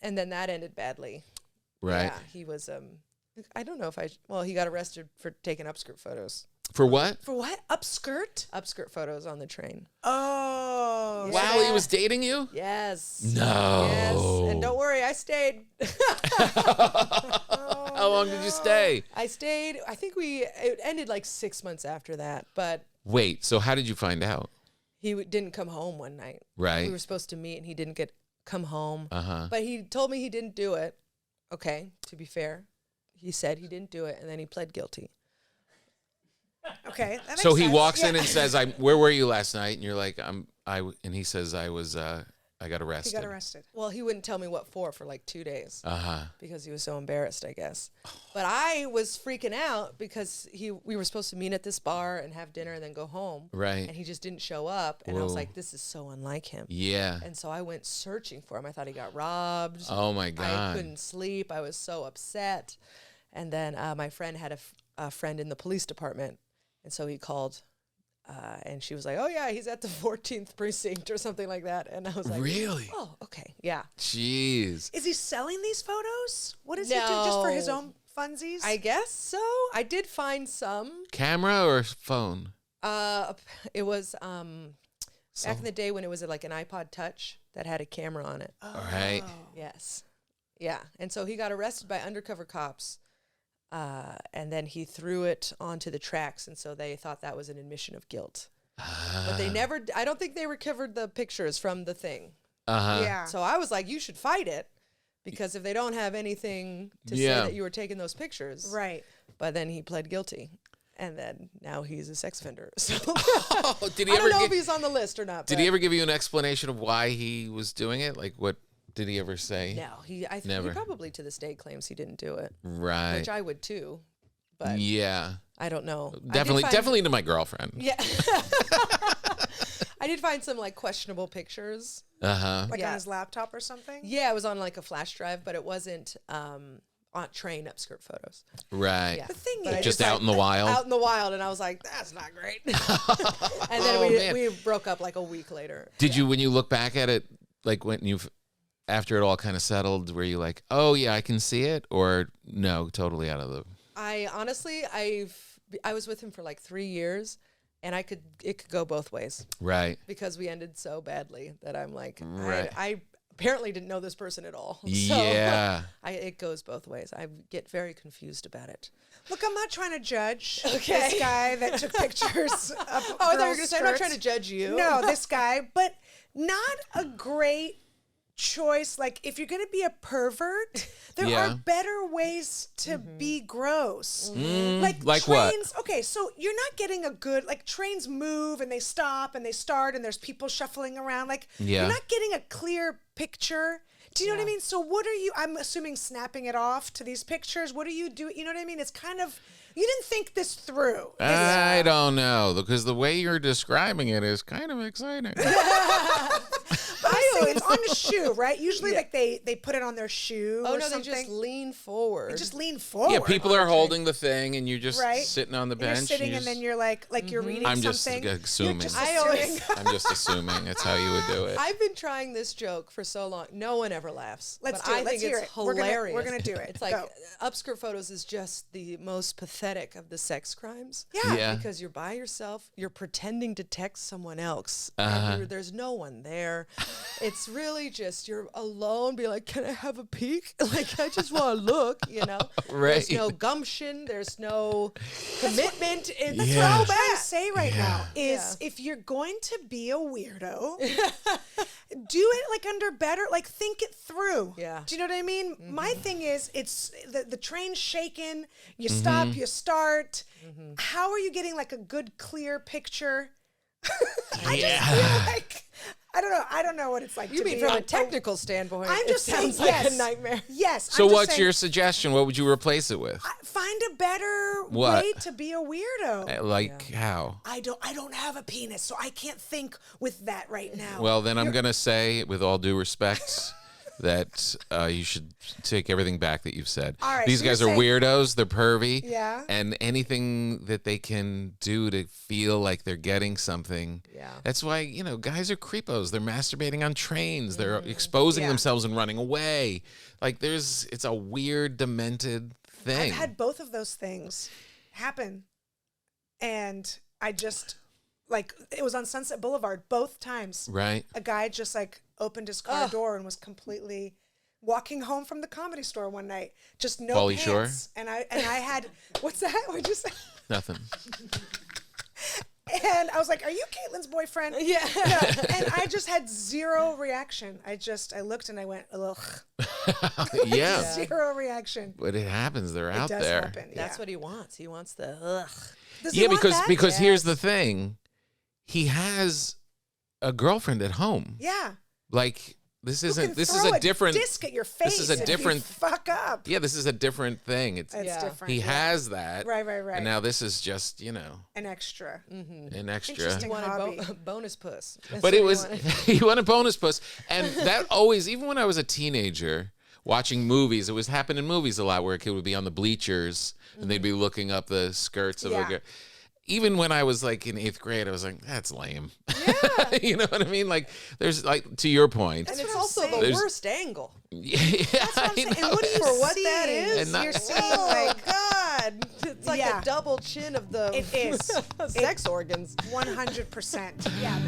And then that ended badly. Right. Yeah, he was, I don't know if he got arrested for taking upskirt photos. For what? For what? Upskirt? Upskirt photos on the train. Oh. Wow, he was dating you? Yes. No. Yes. And don't worry, I stayed. How long did you stay? I stayed, I think it ended like 6 months after that. But Wait, so how did you find out? he didn't come home one night. Right. We were supposed to meet and he didn't come home. Uh-huh. But he told me he didn't do it. Okay, to be fair. He said he didn't do it and then he pled guilty. Okay. That makes So he sense. walks in and says, "Where were you last night?" And you're like, and he says, I got arrested. He got arrested. Well, he wouldn't tell me what for like 2 days. Uh-huh. Because he was so embarrassed, I guess. But I was freaking out because we were supposed to meet at this bar and have dinner and then go home. Right. And he just didn't show up. And I was Whoa. like, this is so unlike him. Yeah. And so I went searching for him. I thought he got robbed. Oh my God. I couldn't sleep. I was so upset. And then my friend had a friend in the police department. And so he called, and she was like, oh, yeah, he's at the 14th precinct or something like that. And I was like, Really? Oh, okay. Yeah. Jeez. Is he selling these photos? What does he do just for his own funsies? I guess so. I did find some. Camera or phone? It was back in the day when it was like an iPod Touch that had a camera on it. All right. Yes. Yeah. And so he got arrested by undercover cops. And then he threw it onto the tracks, and so they thought that was an admission of guilt. But they I don't think they recovered the pictures from the thing. Uh-huh. Yeah. So I was like, you should fight it, because if they don't have anything to say that you were taking those pictures. Right. But then he pled guilty, and then now he's a sex offender. So Oh, did he I ever don't know if he's on the list or not. Did he ever give you an explanation of why he was doing it? Like, what did he ever say? No, he Never. probably to this day claims he didn't do it. Right. Which I would too, but Yeah. I don't know. Definitely to my girlfriend. Yeah. I did find some like questionable pictures. Uh-huh. Like on his laptop or something? Yeah, it was on like a flash drive, but it wasn't on train upskirt photos. Right. Yeah. The thing But I is, Just did out in the wild? Out in the wild, and I was like, that's not great. And then man. we broke up like a week later. Did you, when you look back at it, like when after it all kind of settled, were you like, oh yeah, I can see it? Or no, totally out of the... I honestly, I was with him for like 3 years, and it could go both ways. Right. Because we ended so badly that I'm like, Right. I apparently didn't know this person at all. So Yeah. it goes both ways. I get very confused about it. look, I'm not trying to judge Okay. this guy that took pictures of Oh, I thought you were going to say, I'm not skirts. trying to judge you. No, this guy, but not a great choice. Like, if you're going to be a pervert, there Yeah. are better ways to be gross. Like trains, what? Okay, so you're not getting a good, like, trains move and they stop and they start and there's people shuffling around. Like, Yeah. you're not getting a clear picture. Do you know what I mean? So what are you, I'm assuming, snapping it off to these pictures? What do you do? You know what I mean? It's kind of, you didn't think this through. I don't know, because the way you're describing it is kind of exciting. It's on a shoe, right? Usually, like they put it on their shoe. Oh, or no, something. they just lean forward. They just lean forward. Yeah, people are holding the thing, and you're just Right. sitting on the And bench. you're sitting, you and then just- you're like you're reading I'm just something. assuming. You're just I assuming. I'm just assuming that's how you would do it. I've been trying this joke for so long. No one ever laughs. Let's but do it. I Let's think hear it's it. We're hilarious. gonna do it. It's like Go. upskirt photos is just the most pathetic of the sex crimes. Yeah. Yeah. Because you're by yourself, you're pretending to text someone else. Uh-huh. And there's no one there. It's really just you're alone. Be like, can I have a peek? Like, I just want to look. You know. Right. There's no gumption. There's no commitment. That's It's what I'm so trying to bad. say right now is Yeah. if you're going to be a weirdo, do it like under better, like think it through. Yeah. Do you know what I mean? My thing is, it's the train's shaking, you stop, you start. How are you getting like a good, clear picture? I just feel like, I don't know what it's like You to mean be from a a technical standpoint? I'm just it sounds saying, like yes. a nightmare. Yes. So I'm just what's saying, your suggestion? What would you replace it with? find a better What? way to be a weirdo. Like how? I don't have a penis, so I can't think with that right now. Well, then I'm going to say, with all due respect, that you should take everything back that you've said. All right, These so guys you're are saying- weirdos. They're pervy. Yeah. And anything that they can do to feel like they're getting something. Yeah. That's why, guys are creepos. They're masturbating on trains. They're exposing Yeah. themselves and running away. Like it's a weird, demented thing. I've had both of those things happen. And I just, it was on Sunset Boulevard both times. Right. A guy just opened his car door and was completely walking home from the Comedy Store one night. Just no Pauly pants. Shore? And I had, what's that? What'd you say? Nothing. And I was like, are you Caitlin's boyfriend? Yeah. No. And I just had zero reaction. I looked and I went, ugh. Yeah. Zero reaction. But it happens. They're out It does there. happen. That's yeah. what he wants. He wants the ugh. Does he Yeah, want that? because here's the Yes. thing. He has a girlfriend at home. Yeah. Like this Who isn't can this is throw a different disc at your face. is a if you different- fuck up. Yeah, this is a different thing. It's It's Yeah. different. he yeah. has that. Right. And now this is just, An extra. an extra. Interesting. He wanted Hobby. bonus puss. That's But what it he was wanted. he wanted bonus puss. And that always, even when I was a teenager watching movies, it was happening in movies a lot where a kid would be on the bleachers and they'd be looking up the skirts of a Yeah. girl. Even when I was in 8th grade, I was like, that's lame. Yeah. You know what I mean? Like, there's to your point. And That's it's what I'm also saying. the There's- worst angle. Yeah, That's what I'm saying. And what are you For what seeing? that is? And not- You're seeing Oh God! It's like Yeah. a double chin of the It is. sex organs. 100%. Yeah.